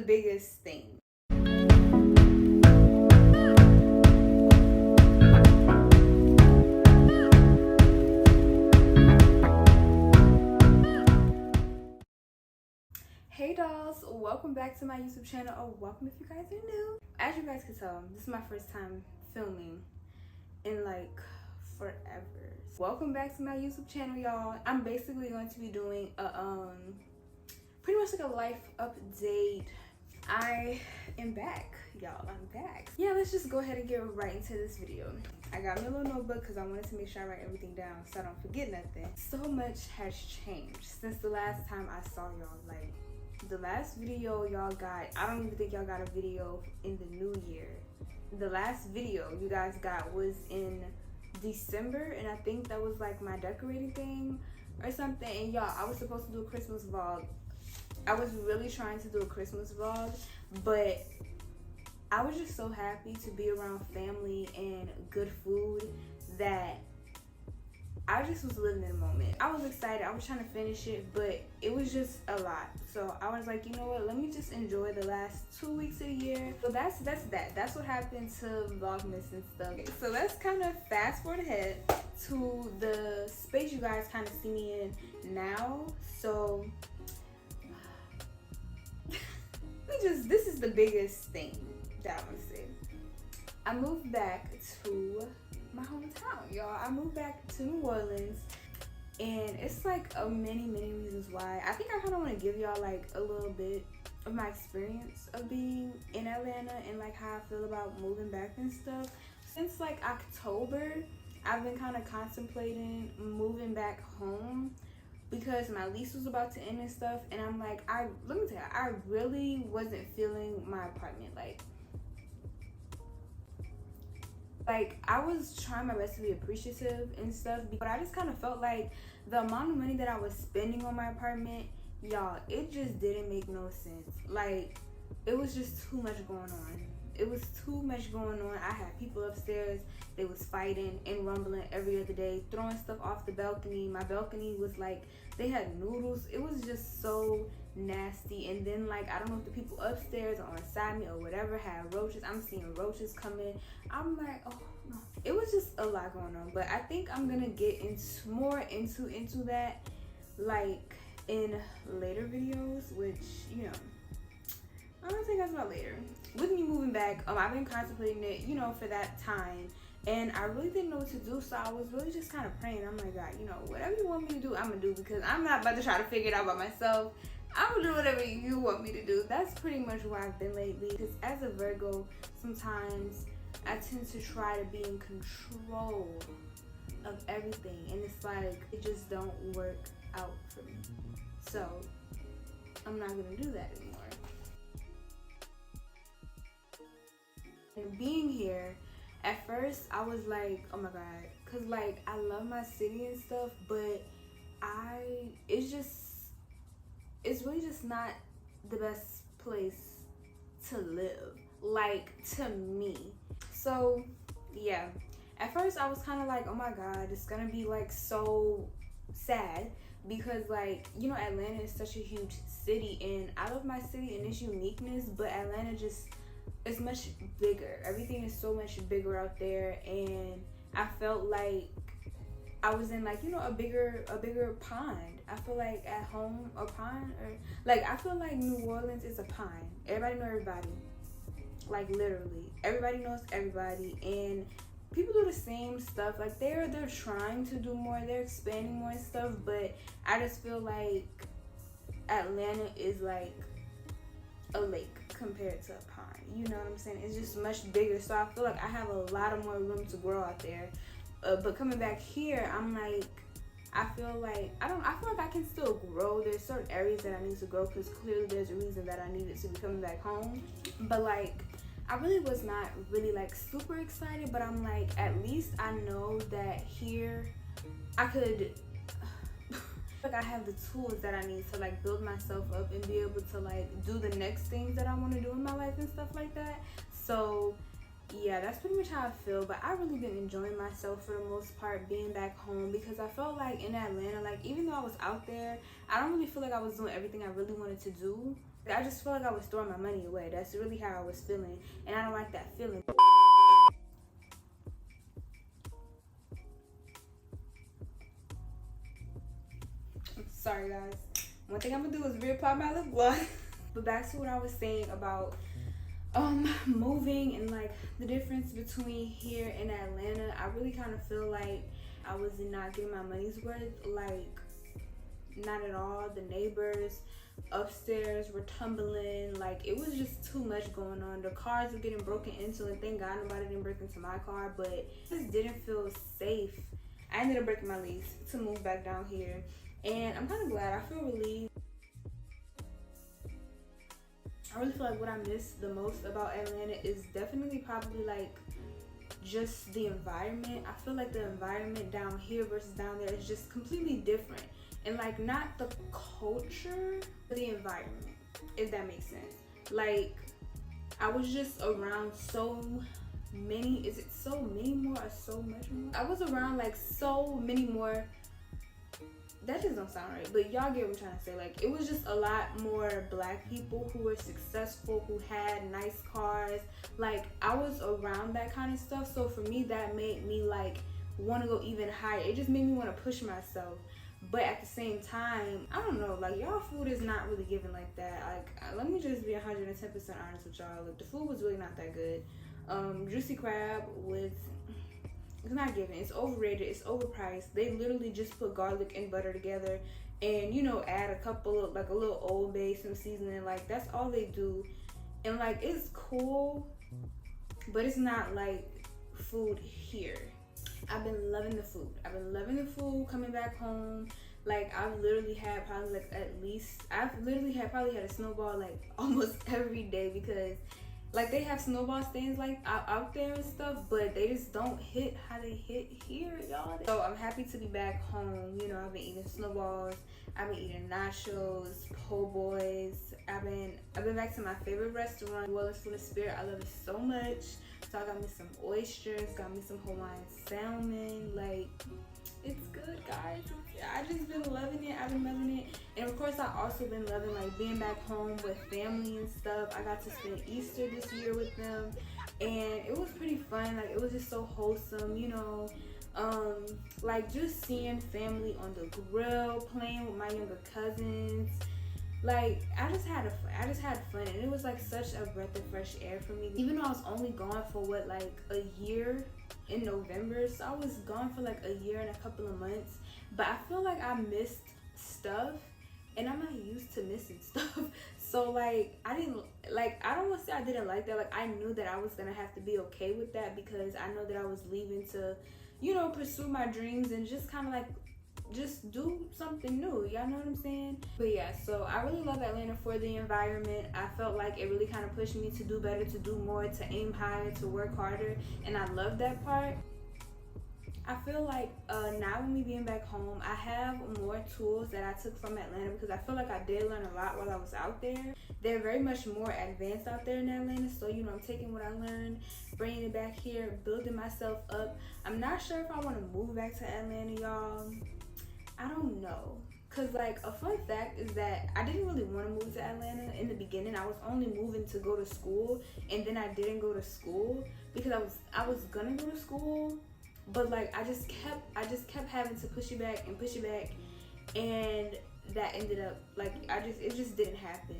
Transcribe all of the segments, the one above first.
biggest thing. Hey dolls, welcome back to my YouTube channel, or welcome if you guys are new. As you guys can tell, this is my first time filming in like forever. Welcome back to my YouTube channel, y'all. I'm basically going to be doing a pretty much like a life update. I am back, y'all. I'm back. Yeah, let's just go ahead and get right into this video. I got me a little notebook because I wanted to make sure I write everything down so I don't forget nothing. So much has changed since the last time I saw y'all. Like, the last video y'all got, I don't even think y'all got a video in the new year. The last video you guys got was in December, and I think that was like my decorating thing or something. And y'all, I was supposed to do a Christmas vlog. I was really trying to do a Christmas vlog, but I was just so happy to be around family and good food that I just was living in the moment. I was excited. I was trying to finish it, but it was just a lot. So I was like, you know what? Let me just enjoy the last 2 weeks of the year. So that's that. That's what happened to Vlogmas and stuff. Okay, so let's kind of fast forward ahead to the space you guys kind of see me in now. So this is the biggest thing that I want to say. I moved back to my hometown, y'all. I moved back to New Orleans, and it's like many reasons why. I think I kind of want to give y'all like a little bit of my experience of being in Atlanta and like how I feel about moving back and stuff. Since like October, I've been kind of contemplating moving back home because my lease was about to end and stuff, and I'm like, let me tell you, I really wasn't feeling my apartment. Like I was trying my best to be appreciative and stuff, but I just kind of felt like the amount of money that I was spending on my apartment, y'all, it just didn't make no sense. Like, it was just too much going on. It was too much going on. I had people upstairs. They was fighting and rumbling every other day, throwing stuff off the balcony. My balcony was like, they had noodles. It was just so nasty. And then like, I don't know if the people upstairs or on side me or whatever had roaches. I'm seeing roaches come in. I'm like, oh no. It was just a lot going on. But I think I'm gonna get more into that like in later videos, which, you know, I'm gonna tell you guys about later. With me moving back, I've been contemplating it, you know, for that time, and I really didn't know what to do, so I was really just kind of praying. I'm like, God, you know, whatever you want me to do, I'm gonna do, because I'm not about to try to figure it out by myself. I'm gonna do whatever you want me to do. That's pretty much where I've been lately, because as a Virgo, sometimes I tend to try to be in control of everything, and it's like, it just don't work out for me. So I'm not gonna do that anymore. And being here, at first I was like, oh my God, cause like I love my city and stuff, but it's really just not the best place to live, like, to me. So yeah, at first I was kind of like, oh my God, it's gonna be like so sad, because like, you know, Atlanta is such a huge city, and I love my city and its uniqueness, but Atlanta just, it's much bigger. Everything is so much bigger out there, and I felt like I was in like, you know, a bigger pond. I feel like at home, a pond, or like, I feel like New Orleans is a pond. Everybody know everybody, like literally everybody knows everybody, and people do the same stuff. Like they're trying to do more, they're expanding more and stuff, but I just feel like Atlanta is like a lake compared to a pond. You know what I'm saying? It's just much bigger, so I feel like I have a lot of more room to grow out there. But coming back here, I'm like, I feel like I can still grow. There's certain areas that I need to grow, because clearly there's a reason that I needed to be coming back home. But like, I really was not really like super excited, but I'm like, at least I know that here I could like, I have the tools that I need to like build myself up and be able to like do the next things that I want to do in my life and stuff like that. So yeah, that's pretty much how I feel. But I really been enjoying myself for the most part being back home, because I felt like in Atlanta, like even though I was out there, I don't really feel like I was doing everything I really wanted to do. I just feel like I was throwing my money away. That's really how I was feeling, and I don't like that feeling. Sorry guys. One thing I'm gonna do is reapply my lip gloss. But back to what I was saying about moving and like the difference between here and Atlanta. I really kind of feel like I was not getting my money's worth. Like, not at all. The neighbors upstairs were tumbling. Like, it was just too much going on. The cars were getting broken into, and thank God nobody didn't break into my car, but it just didn't feel safe. I ended up breaking my lease to move back down here, and I'm kind of glad. I feel relieved. I really feel like what I miss the most about Atlanta is definitely probably like just the environment. I feel like the environment down here versus down there is just completely different. And like, not the culture, but the environment, if that makes sense. Like, I was just around so many, is it so many more or so much more? I was around like so many more. That just don't sound right, but y'all get what I'm trying to say. Like, it was just a lot more black people who were successful, who had nice cars. Like, I was around that kind of stuff, so for me that made me like want to go even higher. It just made me want to push myself. But at the same time, I don't know, like, y'all food is not really giving like that. Like, let me just be 110% honest with y'all. Like, the food was really not that good. Juicy crab with, it's not giving. It's overrated. It's overpriced. They literally just put garlic and butter together and, you know, add a couple of, like, a little Old Bay, some seasoning. Like, that's all they do. And like, it's cool, but it's not like food here. I've been loving the food. I've been loving the food coming back home. Like, I've literally had probably like probably had a snowball like almost every day, because like they have snowball stands like out there and stuff, but they just don't hit how they hit here, y'all. So I'm happy to be back home. You know, I've been eating snowballs, I've been eating nachos, po' boys. I've been back to my favorite restaurant, Well, it's for the Spirit. I love it so much. So I got me some oysters, got me some Hawaiian salmon. Like, it's good, guys. I just been loving it. I've been loving it. And of course, I also been loving like being back home with family and stuff. I got to spend Easter this year with them, and it was pretty fun. Like, it was just so wholesome, you know. Like, just seeing family on the grill, playing with my younger cousins. Like, I just had fun, and it was like such a breath of fresh air for me. Even though I was only gone for what, like a year in November, so I was gone for like a year and a couple of months. But I feel like I missed stuff, and I'm not used to missing stuff. So like, I don't want to say I didn't like that. Like, I knew that I was gonna have to be okay with that, because I know that I was leaving to, you know, pursue my dreams and just kind of like just do something new. Y'all know what I'm saying? But yeah, so I really love Atlanta for the environment. I felt like it really kind of pushed me to do better, to do more, to aim higher, to work harder, and I love that part. I feel like now with me being back home, I have more tools that I took from Atlanta, because I feel like I did learn a lot while I was out there. They're very much more advanced out there in Atlanta, so, you know, I'm taking what I learned, bringing it back here, building myself up. I'm not sure if I want to move back to Atlanta, y'all. I don't know, cause like a fun fact is that I didn't really want to move to Atlanta in the beginning. I was only moving to go to school, and then I didn't go to school because I was gonna go to school, but like I just kept having to push it back, and that ended up like it just didn't happen.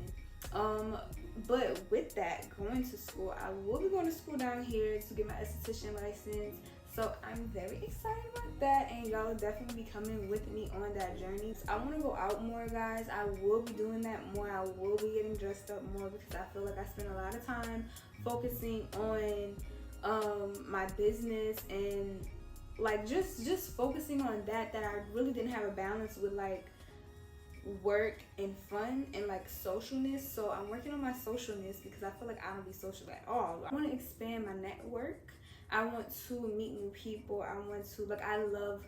But with that, going to school, I will be going to school down here to get my esthetician license. So I'm very excited about that, and y'all will definitely be coming with me on that journey. I want to go out more, guys. I will be doing that more. I will be getting dressed up more, because I feel like I spend a lot of time focusing on my business, and like just focusing on that I really didn't have a balance with like work and fun and like socialness. So I'm working on my socialness, because I feel like I don't be social at all. I want to expand my network. I want to meet new people. I love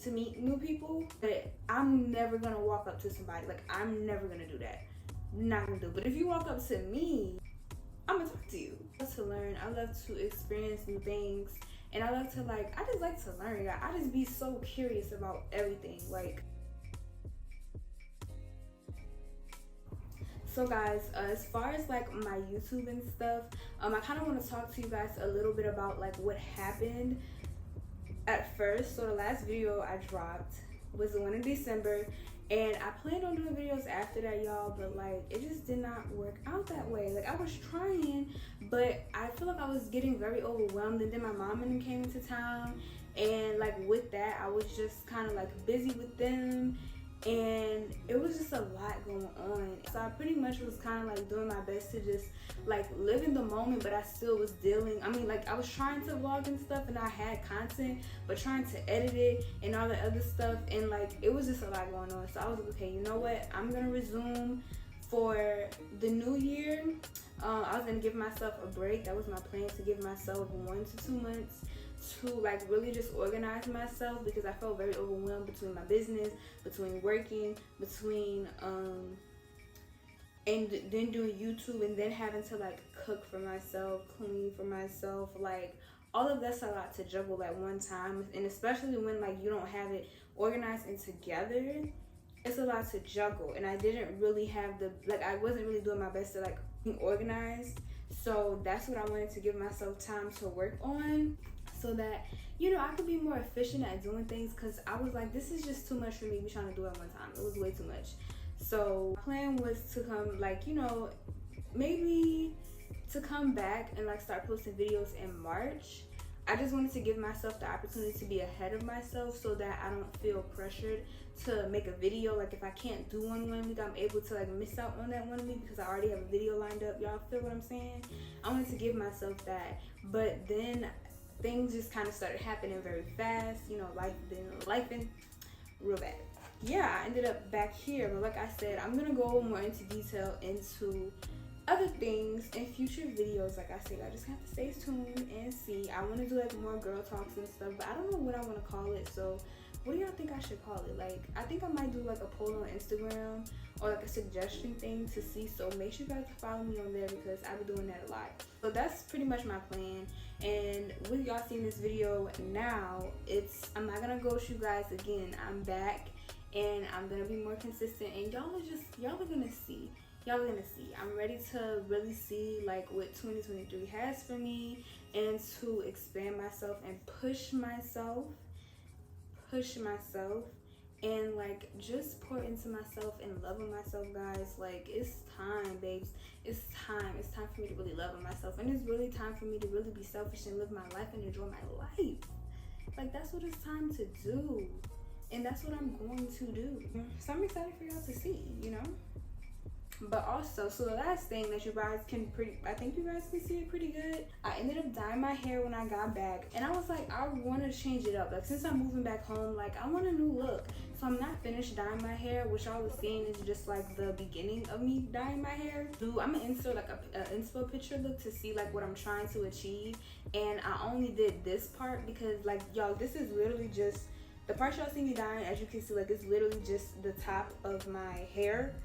to meet new people, but I'm never gonna walk up to somebody. Like, I'm never gonna do that. Not gonna do it. But if you walk up to me, I'm gonna talk to you. I love to learn. I love to experience new things, and I just like to learn. I just be so curious about everything. Like, So guys, as far as like my YouTube and stuff, I kind of want to talk to you guys a little bit about like what happened at first. So the last video I dropped was the one in December, and I planned on doing videos after that, y'all, but like it just did not work out that way. Like I was trying, but I feel like I was getting very overwhelmed, and then my mom and them came into town, and like with that I was just kind of like busy with them, and it was just a lot going on. So I pretty much was kind of like doing my best to just like live in the moment, but I still was dealing, I mean, like I was trying to vlog and stuff, and I had content, but trying to edit it and all the other stuff, and like it was just a lot going on. So I was like, okay, you know what, I'm gonna resume for the new year. I was gonna give myself a break. That was my plan, to give myself 1 to 2 months to like really just organize myself, because I felt very overwhelmed between my business, between working, between and then doing YouTube, and then having to like cook for myself, clean for myself. Like all of that's a lot to juggle at one time, and especially when like you don't have it organized and together, it's a lot to juggle. And I didn't really have the, like I wasn't really doing my best to like be organized. So that's what I wanted to give myself time to work on, so that, you know, I could be more efficient at doing things, because I was like, this is just too much for me to be trying to do at one time. It was way too much. So plan was to come, like, you know, maybe to come back and like start posting videos in March. I just wanted to give myself the opportunity to be ahead of myself, so that I don't feel pressured to make a video. Like if I can't do one week, I'm able to like miss out on that 1 week because I already have a video lined up. Y'all feel what I'm saying? I wanted to give myself that, but then things just kind of started happening very fast. You know, life been real bad. Yeah, I ended up back here, but like I said, I'm gonna go more into detail into other things in future videos. Like I said, I just have to stay tuned and see. I want to do like more girl talks and stuff, but I don't know what I want to call it. So what do y'all think I should call it? Like I think I might do like a poll on Instagram, or like a suggestion thing to see. So make sure you guys follow me on there, because I've been doing that a lot. So that's pretty much my plan. And with y'all seeing this video now, I'm not gonna ghost you guys again. I'm back, and I'm gonna be more consistent, and y'all are gonna see. I'm ready to really see like what 2023 has for me, and to expand myself and push myself, and like just pour into myself and love on myself, guys. Like it's time, babes. It's time for me to really love on myself, and it's really time for me to really be selfish and live my life and enjoy my life. Like that's what it's time to do, and that's what I'm going to do. So I'm excited for y'all to see, you know. But also, so the last thing that you guys can I think you guys can see it pretty good. I ended up dyeing my hair when I got back, and I was like, I want to change it up. Like since I'm moving back home, like I want a new look. So I'm not finished dyeing my hair, which y'all was seeing is just like the beginning of me dyeing my hair. I'm gonna insert like a inspo picture look to see like what I'm trying to achieve. And I only did this part because like y'all, this is literally just the part y'all see me dyeing. As you can see, like it's literally just the top of my hair.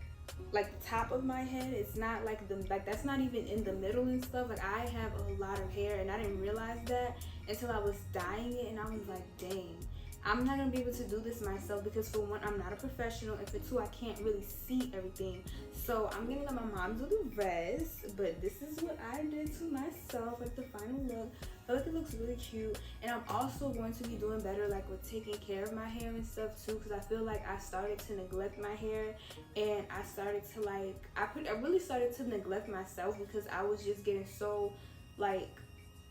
Like the top of my head. It's not like that's not even in the middle and stuff. Like I have a lot of hair, and I didn't realize that until I was dyeing it, and I was like, dang, I'm not gonna be able to do this myself, because for one, I'm not a professional, and for two, I can't really see everything. So I'm gonna let my mom do the rest, but this is what I did to myself, like the final look. I feel like it looks really cute, and I'm also going to be doing better like with taking care of my hair and stuff too, because I feel like I started to neglect my hair, and I started to like I really started to neglect myself, because I was just getting so like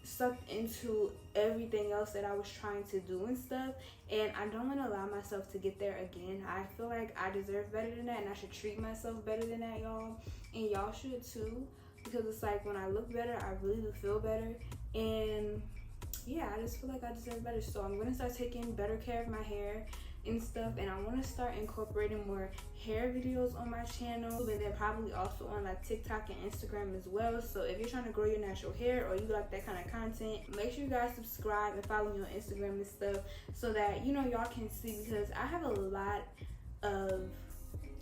sucked into everything else that I was trying to do and stuff, and I don't want to allow myself to get there again. I feel like I deserve better than that, and I should treat myself better than that, y'all, and y'all should too, because it's like when I look better, I really do feel better. And yeah, I just feel like I deserve better. So I'm gonna start taking better care of my hair and stuff, and I want to start incorporating more hair videos on my channel, and then probably also on like TikTok and Instagram as well. So if you're trying to grow your natural hair, or you like that kind of content, make sure you guys subscribe and follow me on Instagram and stuff, so that you know y'all can see, because I have a lot of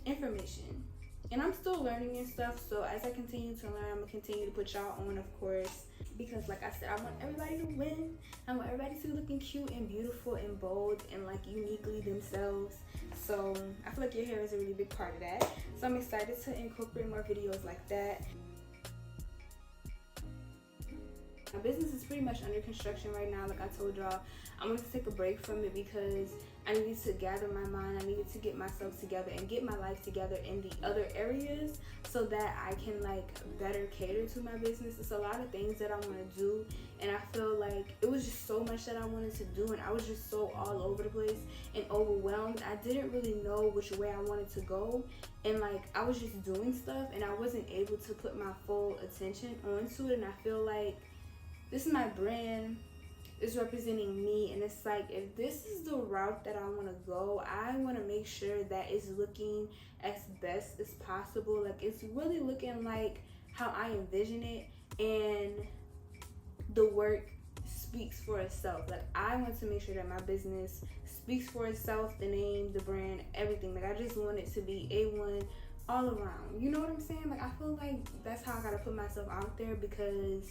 information And I'm still learning and stuff, so as I continue to learn, I'm gonna continue to put y'all on, of course, because like I said, I want everybody to win. I want everybody to be looking cute and beautiful and bold and like uniquely themselves. So I feel like your hair is a really big part of that, so I'm excited to incorporate more videos like that. My business is pretty much under construction right now. Like I told y'all, I wanted to take a break from it because I needed to gather my mind. I needed to get myself together and get my life together in the other areas so that I can like better cater to my business. It's a lot of things that I want to do, and I feel like it was just so much that I wanted to do, and I was just so all over the place and overwhelmed. I didn't really know which way I wanted to go, and like I was just doing stuff and I wasn't able to put my full attention onto it. And I feel like this is my brand, is representing me, and it's like, if this is the route that I want to go, I want to make sure that it's looking as best as possible. Like it's really looking like how I envision it, and the work speaks for itself. Like I want to make sure that my business speaks for itself, the name, the brand, everything. Like I just want it to be A1 all around. You know what I'm saying? Like I feel like that's how I gotta put myself out there, because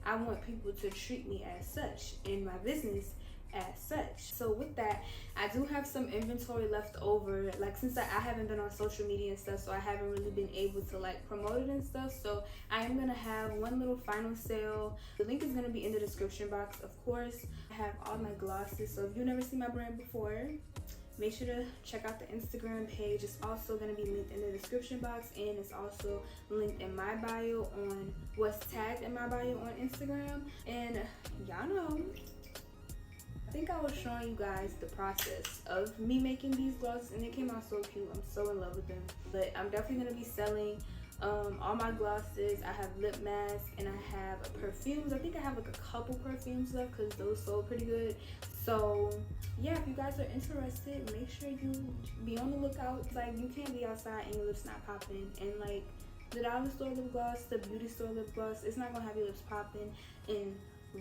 I want people to treat me as such in my business as such. So with that, I do have some inventory left over. Like since I haven't been on social media and stuff, so I haven't really been able to like promote it and stuff. So I am gonna have one little final sale. The link is gonna be in the description box, of course. I have all my glosses, so if you've never seen my brand before, make sure to check out the Instagram page. It's also going to be linked in the description box, and it's also linked in my bio on what's tagged in my bio on Instagram. And y'all know, I think I was showing you guys the process of me making these glosses, and they came out so cute. I'm so in love with them. But I'm definitely going to be selling all my glosses. I have lip masks and I have perfumes. I think I have like a couple perfumes left because those sold pretty good. So yeah, if you guys are interested, make sure you be on the lookout. Like you can't be outside and your lips not popping. And like the dollar store lip gloss, the beauty store lip gloss, it's not gonna have your lips popping and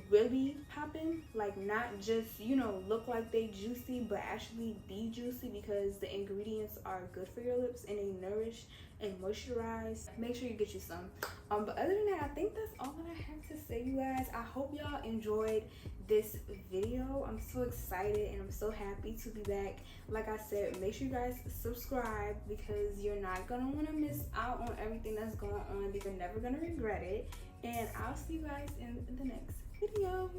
really popping. Like not just, you know, look like they juicy, but actually be juicy, because the ingredients are good for your lips and they nourish and moisturize. Make sure you get you some. But other than that, I think that's all that I have to say, you guys. I hope y'all enjoyed this video. I'm so excited and I'm so happy to be back. Like I said, make sure you guys subscribe, because you're not gonna want to miss out on everything that's going on. You're never gonna regret it. And I'll see you guys in the next video.